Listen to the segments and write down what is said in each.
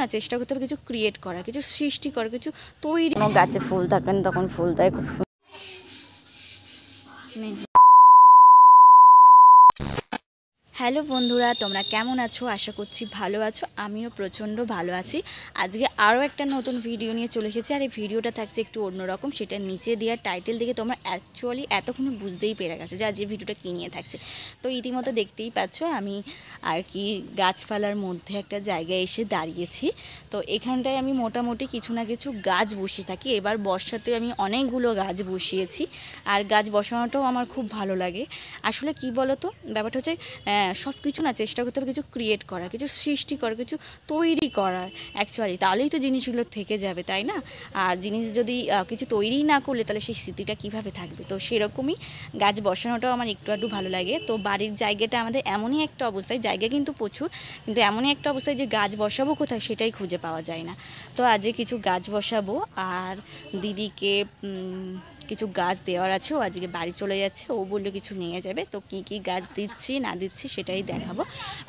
না চেষ্টা করতে হবে কিছু ক্রিয়েট করা, কিছু সৃষ্টি করা, কিছু তৈরি। কোনো গাছে ফুল থাকেন তখন ফুল দেয় খুব সুন্দর। হ্যালো বন্ধুরা, তোমরা কেমন আছো? আশা করছি ভালো আছো। আমিও প্রচণ্ড ভালো আছি। আজকে আরও একটা নতুন ভিডিও নিয়ে চলে এসেছি। আর এই ভিডিওটা থাকছে একটু অন্যরকম। সেটা নিচে দেওয়ার টাইটেল দেখে তোমরা অ্যাকচুয়ালি এতক্ষণে বুঝতেই পেরে গেছো যে আজকে ভিডিওটা কী নিয়ে থাকছে। তো ইতিমধ্যে দেখতেই পাচ্ছ আমি আর কি গাছপালার মধ্যে একটা জায়গায় এসে দাঁড়িয়েছি। তো এখানটায় আমি মোটামুটি কিছু না কিছু গাছ বসিয়ে থাকি। এবার বর্ষাতে আমি অনেকগুলো গাছ বসিয়েছি। আর গাছ বসানোটাও আমার খুব ভালো লাগে। আসলে কি বলো তো, ব্যাপারটা হচ্ছে সব কিছু না চেষ্টা করতে হবে কিছু ক্রিয়েট করা, কিছু সৃষ্টি করা, কিছু তৈরি করার অ্যাকচুয়ালি। তাহলেই তো জিনিসগুলো থেকে যাবে, তাই না? আর জিনিস যদি কিছু তৈরিই না করলে তাহলে সেই স্মৃতিটা কীভাবে থাকবে? তো সেরকমই গাছ বসানোটাও আমার একটু আধটু ভালো লাগে। তো বাড়ির জায়গাটা আমাদের এমনই একটা অবস্থায়, জায়গা কিন্তু প্রচুর, কিন্তু এমনই একটা অবস্থায় যে গাছ বসাবো কোথায় সেটাই খুঁজে পাওয়া যায় না। তো আজকে কিছু গাছ বসাবো। আর দিদিকে কিছু গাছ দেওয়ার আছে, ও আজকে বাড়ি চলে যাচ্ছে। ও বললো কিছু নিয়ে যাবে। তো কি কি গাছ দিচ্ছি না দিচ্ছি সেটাই দেখাবো।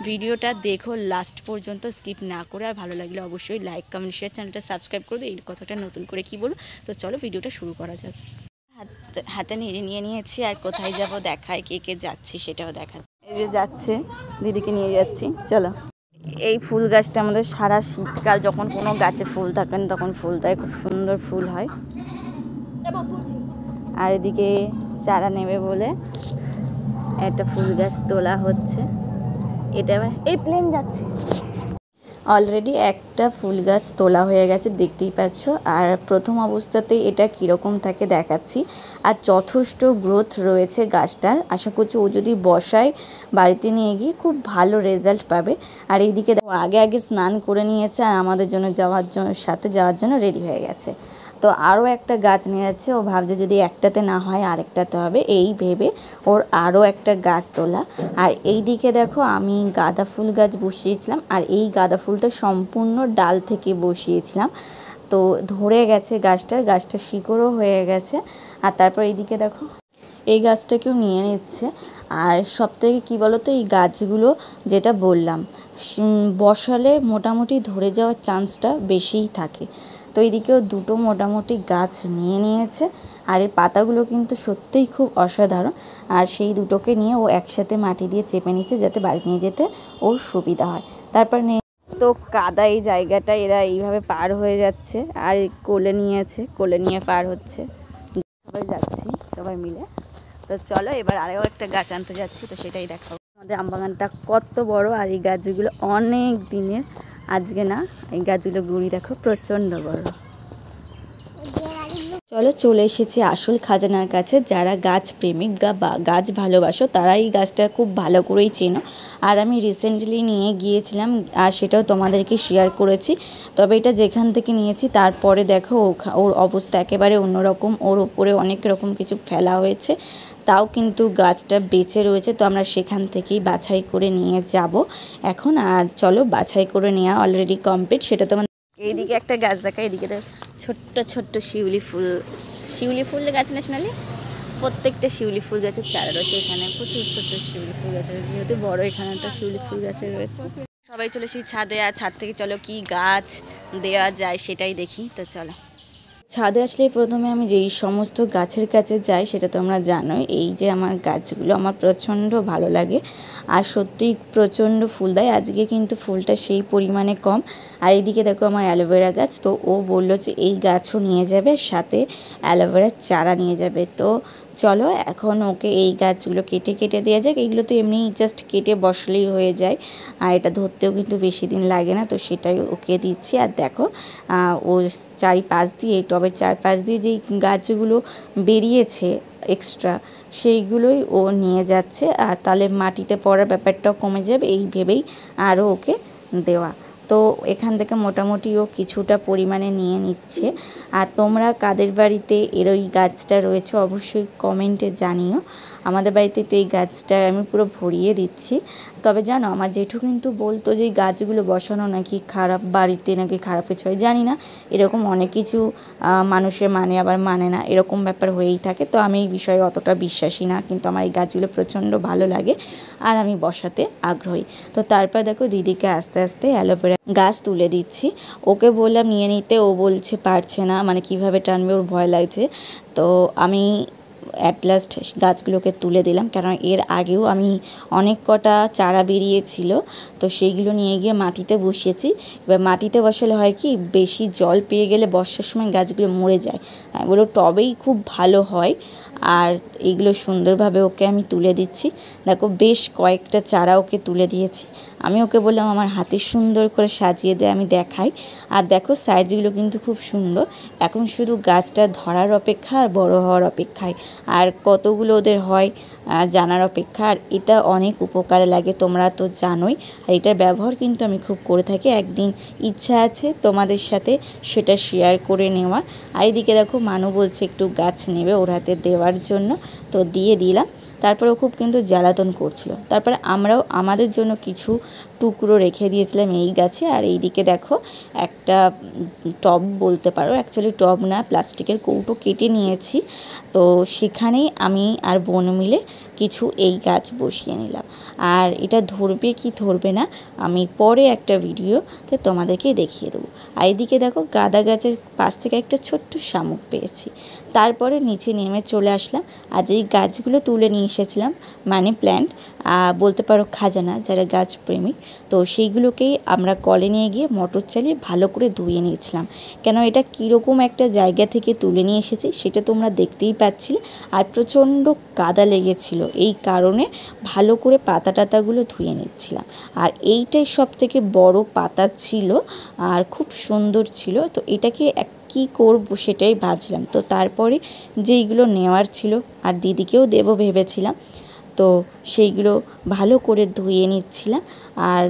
ভিডিওটা দেখো লাস্ট পর্যন্ত, স্কিপ না করে। আর ভালো লাগলে অবশ্যই লাইক, কমেন্ট, শেয়ার, চ্যানেলটা সাবস্ক্রাইব করে দিও। এই কথাটা নতুন করে কি বলো। তো চলো ভিডিওটা শুরু করা যাক। হাতে নিয়ে নিয়েছি। আর কোথায় যাব দেখায়, কে কে যাচ্ছি সেটাও দেখা। এই যে যাচ্ছে, দিদিকে নিয়ে যাচ্ছি, চলো। এই ফুল গাছটা আমাদের সারা শীতকাল যখন কোনো গাছে ফুল থাকেন তখন ফুল দেয়, খুব সুন্দর ফুল হয়। আর এদিকে চারা নেবে বলে একটা ফুল গাছ তোলা হচ্ছে। এটা এই প্লেন যাচ্ছে। অলরেডি একটা ফুল গাছ তোলা হয়ে গেছে, দেখতেই পাচ্ছ। আর প্রথম অবস্থাতেই এটা কীরকম থাকে দেখাচ্ছি। আর যথেষ্ট গ্রোথ রয়েছে গাছটার। আশা করছি ও যদি বসায় বাড়িতে নিয়ে গিয়ে খুব ভালো রেজাল্ট পাবে। আর এইদিকে আগে স্নান করে নিয়েছে আর আমাদের জন্য যাওয়ার জন্য রেডি হয়ে গেছে। তো আরও একটা গাছ নিয়ে যাচ্ছে। ও ভাবছে যদি একটাতে না হয় আরেকটাতে হবে, এই ভেবে ওর আরও একটা গাছ তোলা। আর এই দিকে দেখো আমি গাঁদা ফুল গাছ বসিয়েছিলাম। আর এই গাঁদা ফুলটা সম্পূর্ণ ডাল থেকে বসিয়েছিলাম। তো ধরে গেছে গাছটা শিকড়ও হয়ে গেছে। আর তারপর এইদিকে দেখো এই গাছটাকেও নিয়ে নিচ্ছে। আর সবথেকে কী বলো তো, এই গাছগুলো যেটা বললাম বসালে মোটামুটি ধরে যাওয়ার চান্সটা বেশিই থাকে। তো এইদিকেও দুটো মোটামুটি গাছ নিয়ে নিয়েছে। আর এর পাতাগুলো কিন্তু সত্যিই খুব অসাধারণ। আর সেই দুটোকে নিয়ে ও একসাথে মাটি দিয়ে চেপে নিচ্ছে যাতে বাড়ি নিয়ে যেতে ওর সুবিধা হয়। তারপর তো কাদা এই জায়গাটা এরা এইভাবে পার হয়ে যাচ্ছে। আর কোলে নিয়ে পার হচ্ছে। সবাই যাচ্ছি সবাই মিলে। তো চলো এবার আরও একটা গাছ আনতে যাচ্ছি, তো সেটাই দেখাবো। আমাদের আমবাগানটা কত বড়। আর এই গাছগুলো অনেক দিনের, আজকে না। এই গাছগুলো গুঁড়ি দেখো প্রচণ্ড বড়। চলো চলে এসেছি আসল খাজানার কাছে। যারা গাছ প্রেমিক বা গাছ ভালোবাসো তারা এই গাছটা খুব ভালো করেই চেনো। আর আমি রিসেন্টলি নিয়ে গিয়েছিলাম, আর সেটাও তোমাদেরকে শেয়ার করেছি। তবে এটা যেখান থেকে নিয়েছি তারপরে দেখো ওর অবস্থা একেবারে অন্যরকম। ওর ওপরে অনেক রকম কিছু ফেলা হয়েছে, তাও কিন্তু গাছটা বেঁচে রয়েছে। তো আমরা সেখান থেকেই বাছাই করে নিয়ে যাব এখন। আর চলো বাছাই করে নেওয়া অলরেডি কমপ্লিট। সেটা তোমার এইদিকে একটা গাছ দেখা, এদিকে ছোট্ট শিউলি ফুল গাছ ন্যাশনালি। প্রত্যেকটা শিউলি ফুল গাছের চারা রয়েছে এখানে। প্রচুর শিউলি ফুল গাছ রয়েছে, যেহেতু বড় এখানে একটা শিউলি ফুল গাছে রয়েছে। সবাই চলে এসেছি ছাদে। আর ছাদ থেকে চলো কি গাছ দেওয়া যায় সেটাই দেখি। তো চলো ছাদে আসলে প্রথমে আমি যেই সমস্ত গাছের কাছে যাই সেটা তোমরা জানোই। এই যে আমার গাছগুলো আমার প্রচণ্ড ভালো লাগে। আর সত্যিই প্রচণ্ড ফুল দেয়। আজকে কিন্তু ফুলটা সেই পরিমাণে কম। আর এইদিকে দেখো আমার অ্যালোভেরা গাছ। তো ও বললো যে এই গাছও নিয়ে যাবে, সাথে অ্যালোভেরার চারা নিয়ে যাবে। তো চলো এখন ওকে এই গাছগুলো কেটে দেওয়া যাক। এইগুলো তো এমনি জাস্ট কেটে বসলেই হয়ে যায়। আর এটা ধরতেও কিন্তু বেশি দিন লাগে না। তো সেটাই ওকে দিচ্ছি। আর দেখো ও চারিপাশ দিয়ে টবের চারপাশ দিয়ে যেই গাছগুলো বেরিয়েছে এক্সট্রা, সেইগুলোই ও নিয়ে যাচ্ছে। আর তাহলে মাটিতে পড়ার ব্যাপারটাও কমে যাবে, এই ভেবেই আরও ওকে দেওয়া। তো এখান থেকে মোটামুটি ও কিছুটা পরিমাণে নিয়ে নিচ্ছে। আর তোমরা কাদের বাড়িতে এর ওই গাছটা রয়েছে অবশ্যই কমেন্টে জানিও। আমাদের বাড়িতে তো এই গাছটা আমি পুরো ভরিয়ে দিচ্ছি। তবে জানো আমার জেঠু কিন্তু বলতো যে এই গাছগুলো বসানো নাকি খারাপ, বাড়িতে নাকি খারাপ কিছু হয়, জানি না, এরকম অনেক কিছু মানুষের মানে আবার মানে না, এরকম ব্যাপার হয়েই থাকে। তো আমি এই বিষয়ে অতটা বিশ্বাসী না, কিন্তু আমার এই গাছগুলো প্রচণ্ড ভালো লাগে আর আমি বসাতে আগ্রহী। তো তারপর দেখো দিদিকে আস্তে আস্তে অ্যালোভেরা গাছ তুলে দিচ্ছি। ওকে বললাম নিয়ে নিতে, ও বলছে পারছে না, মানে কিভাবে টানবে ওর ভয় লাগছে। তো আমি অ্যাট লাস্ট গাছগুলোকে তুলে দিলাম, কারণ এর আগেও আমি অনেক কটা চারা বেরিয়েছিল, তো সেইগুলো নিয়ে গিয়ে মাটিতে বসিয়েছি। এবার মাটিতে বসালে হয় কি, বেশি জল পেয়ে গেলে বর্ষার সময় গাছগুলো মরে যায়। আমি বলবো টবেই খুব ভালো হয়। আর এইগুলো সুন্দরভাবে ওকে আমি তুলে দিচ্ছি। দেখো বেশ কয়েকটা চারা ওকে তুলে দিয়েছি। আমি ওকে বললাম আমার হাতে সুন্দর করে সাজিয়ে দে, আমি দেখাই। আর দেখো সাইজগুলো কিন্তু খুব সুন্দর। এখন শুধু গাছটা ধরার অপেক্ষা আর বড় হওয়ার অপেক্ষায়, আর কতগুলো ওদের হয় জানার অপেক্ষা। আর এটা অনেক উপকারে লাগে, তোমরা তো জানোই। আর এটার ব্যবহার কিন্তু আমি খুব করে থাকি। একদিন ইচ্ছা আছে তোমাদের সাথে সেটা শেয়ার করে নেওয়ার। আর এদিকে দেখো মানু বলছে একটু গাছ নেবে ওর হাতে দেওয়ার জন্য, তো দিয়ে দিলাম। তারপরেও খুব কিন্তু জ্বালাতন করছিল। তারপরে আমরাও আমাদের জন্য কিছু টুকরো রেখে দিয়েছিলাম এই গাছে। আর এইদিকে দেখো একটা টব বলতে পারো, অ্যাকচুয়ালি টব না, প্লাস্টিকের কৌটো কেটে নিয়েছি। তো সেখানেই আমি আর বোন মিলে কিছু এই গাছ বসিয়ে নিলাম। আর এটা ধরবে কি ধরবে না আমি পরে একটা ভিডিওতে তোমাদেরকে দেখিয়ে দেবো। আর এইদিকে দেখো গাঁদা গাছের পাশ থেকে একটা ছোট্ট শামুক পেয়েছি। তারপরে নিচে নেমে চলে আসলাম। আর যেই গাছগুলো তুলে নিয়ে এসেছিলাম, মানি প্ল্যান্ট বলতে পারো খাজানা, যারা গাছ প্রেমিক, তো সেইগুলোকেই আমরা কলে নিয়ে গিয়ে মোটর চালিয়ে ভালো করে ধুয়ে নিয়েছিলাম। কেন এটা কীরকম একটা জায়গা থেকে তুলে নিয়ে এসেছি সেটা তোমরা দেখতেই পাচ্ছিলে। আর প্রচণ্ড কাদা লেগেছিল, এই কারণে ভালো করে পাতা টাতাগুলো ধুয়ে নিচ্ছিলাম। আর এইটাই সব থেকে বড় পাতা ছিল আর খুব সুন্দর ছিল। তো এটাকে কী করব সেটাই ভাবছিলাম। তো তারপরে যেইগুলো নেওয়ার ছিল আর দিদিকেও দেবো ভেবেছিলাম, তো সেইগুলো ভালো করে ধুয়ে নিচ্ছিলাম। আর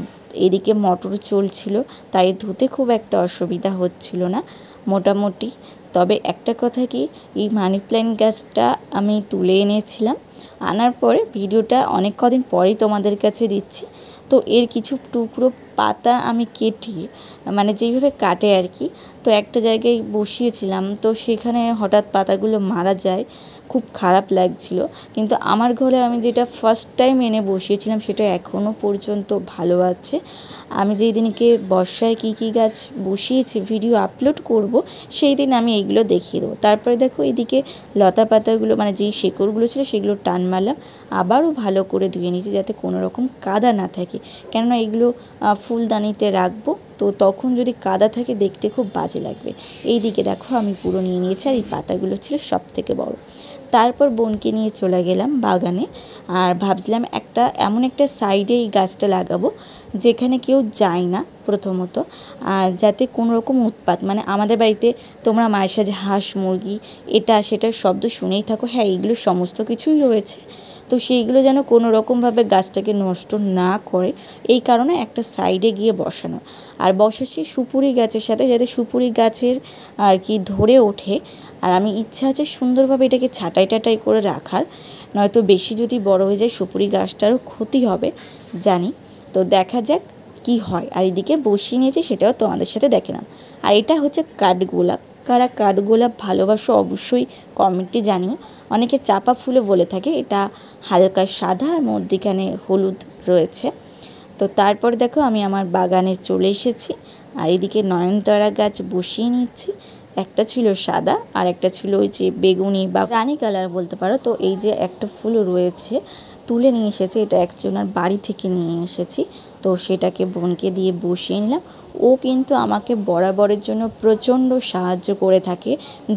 এদিকে মটর চলছিল, তাই ধুতে খুব একটা অসুবিধা হচ্ছিল না মোটামুটি। তবে একটা কথা কি, এই মানি প্ল্যান্ট গাছটা আমি তুলে এনেছিলাম, আনার পরে ভিডিওটা অনেক কদিন পরেই তোমাদের কাছে দিচ্ছি। তো এর কিছু টুকরো পাতা আমি কেটে, মানে যেইভাবে কাটে আর কি, তো একটা জায়গায় বসিয়েছিলাম, তো সেখানে হঠাৎ পাতাগুলো মারা যায়, খুব খারাপ লাগছিল। কিন্তু আমার ঘরে আমি যেটা ফার্স্ট টাইম এনে বসিয়েছিলাম সেটা এখনও পর্যন্ত ভালো আছে। আমি যেই দিনকে বর্ষায় কী কী গাছ বসিয়েছি ভিডিও আপলোড করব, সেই দিন আমি এইগুলো দেখিয়ে দেবো। তারপরে দেখো এদিকে লতা পাতাগুলো, মানে যেই শেকড়গুলো ছিল সেগুলো টান মারলাম, আবারও ভালো করে ধুয়ে নিয়েছি যাতে কোনো রকম কাদা না থাকে। কেননা এগুলো ফুলদানিতে রাখবো, তো তখন যদি কাদা থাকে দেখতে খুব বাজে লাগবে। এই দিকে দেখো আমি পুরো নিয়ে নিয়েছি, আর এই পাতাগুলো ছিল সব থেকে বড়। তারপর বোনকে নিয়ে চলে গেলাম বাগানে। আর ভাবছিলাম এমন একটা সাইডে এই গাছটা লাগাবো যেখানে কেউ যায় না প্রথমত, আর যাতে কোনো রকম উৎপাত, মানে আমাদের বাড়িতে তোমরা মায়ের সাথে হাঁস মুরগি এটা সেটার শব্দ শুনেই থাকো, হ্যাঁ এইগুলো সমস্ত কিছুই রয়েছে, তো সেইগুলো যেন কোনো রকমভাবে গাছটাকে নষ্ট না করে, এই কারণে একটা সাইডে গিয়ে বসানো। আর বসাচ্ছি সুপুরি গাছের সাথে, যাতে সুপুরি গাছের আর কি ধরে ওঠে। আর আমি ইচ্ছা আছে সুন্দরভাবে এটাকে ছাঁটাই টাটাই করে রাখার, নয়তো বেশি যদি বড় হয়ে যায় সুপুরি গাছটারও ক্ষতি হবে জানি। তো দেখা যাক কি হয়। আর এদিকে বসিয়ে নিয়েছি সেটাও তোমাদের সাথে দেখে নাও। আর এটা হচ্ছে কাঠগোলাপ। কারা কাঠগোলাপ ভালোবাসো অবশ্যই কমেন্টে জানিও। অনেকে চাপা ফুলও বলে থাকে, এটা হালকা সাদা আর মধ্যিখানে হলুদ রয়েছে। তো তারপর দেখো আমি আমার বাগানে চলে এসেছি। আর এদিকে নয়নতারা গাছ বসিয়ে নিচ্ছি। একটা ছিল সাদা আর একটা ছিল ওই যে বেগুনি বা রানী কালার বলতে পারো। তো এই যে একটা ফুল রয়েছে তুলে নিয়ে এসেছি, এটা একজনের বাড়ি থেকে নিয়ে এসেছি, তো সেটাকে বোনকে দিয়ে বসিয়ে নিলাম। ও কিন্তু আমাকে বরাবরের জন্য প্রচণ্ড সাহায্য করে থাকে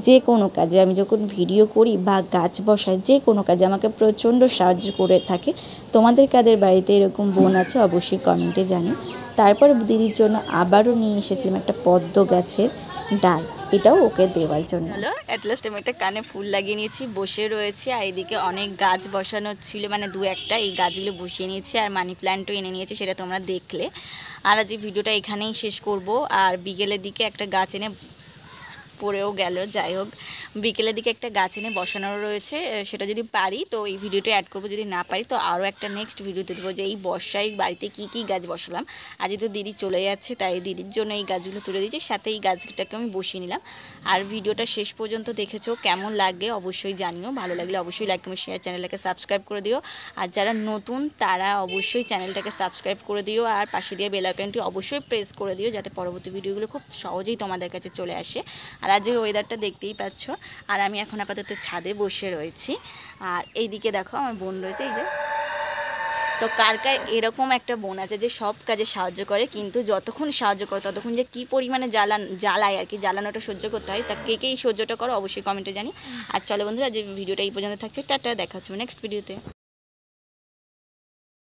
যে কোনো কাজে। আমি যখন ভিডিও করি বা গাছ বসাই, যে কোনো কাজে আমাকে প্রচণ্ড সাহায্য করে থাকে। তোমাদের কাদের বাড়িতে এরকম বোন আছে অবশ্যই কমেন্টে জানিও। তারপর দিদির জন্য আবারও নিয়ে এসেছিলাম একটা পদ্ম গাছের ডাল, এটাও ওকে দেওয়ার জন্য। হ্যালো, অ্যাটলাস্ট আমি একটা কানে ফুল লাগিয়ে নিয়েছি, বসে রয়েছি। আর এদিকে অনেক গাছ বসানো ছিল, মানে দু একটা, এই গাছগুলো বসিয়ে নিয়েছি। আর মানি প্ল্যান্টও এনে নিয়েছি, সেটা তোমরা দেখলে। আর আজ এই ভিডিওটা এখানেই শেষ করব। আর বিকেলের দিকে একটা গাছ এনে পড়েও গেল। যাই হোক, বিকেলের দিকে একটা গাছ এনে বসানো রয়েছে, সেটা যদি পারি তো এই ভিডিওটা অ্যাড করবো, যদি না পারি তো আরও একটা নেক্সট ভিডিওতে দেবো যে এই বর্ষায় বাড়িতে কি কি গাছ বসালাম। আজ তো দিদি চলে যাচ্ছে, তাই দিদির জন্য এই গাছগুলো তুলে দিয়েছি, সাথে এই গাছটাকে আমি বসিয়ে নিলাম। আর ভিডিওটা শেষ পর্যন্ত দেখেছো, কেমন লাগে অবশ্যই জানিও, ভালো লাগলে অবশ্যই লাইক কমেন্ট শেয়ার, চ্যানেলটাকে সাবস্ক্রাইব করে দিও। আর যারা নতুন তারা অবশ্যই চ্যানেলটাকে সাবস্ক্রাইব করে দিও, আর পাশে দিয়ে বেল আইকনটি অবশ্যই প্রেস করে দিও, যাতে পরবর্তী ভিডিওগুলো খুব সহজেই তোমাদের কাছে চলে আসে। আর আজকের ওয়েদারটা দেখতেই পাচ্ছ। আর আমি এখন আপাতত ছাদে বসে রয়েছি, আর এইদিকে দেখো আমার বোন রয়েছে, এই যে। তো কার কার এরকম একটা বোন আছে যে সব কাজে সাহায্য করে, কিন্তু যতক্ষণ সাহায্য করে ততক্ষণ যে কী পরিমাণে জ্বালায় আর কি, জ্বালানোটা সহ্য করতে হয়, তা কে কে এই সহ্যটা করো অবশ্যই কমেন্টে জানি। আর চলো বন্ধুরা, যে ভিডিওটা এই পর্যন্ত থাকছে, টাটা, দেখা হচ্ছে নেক্সট ভিডিওতে।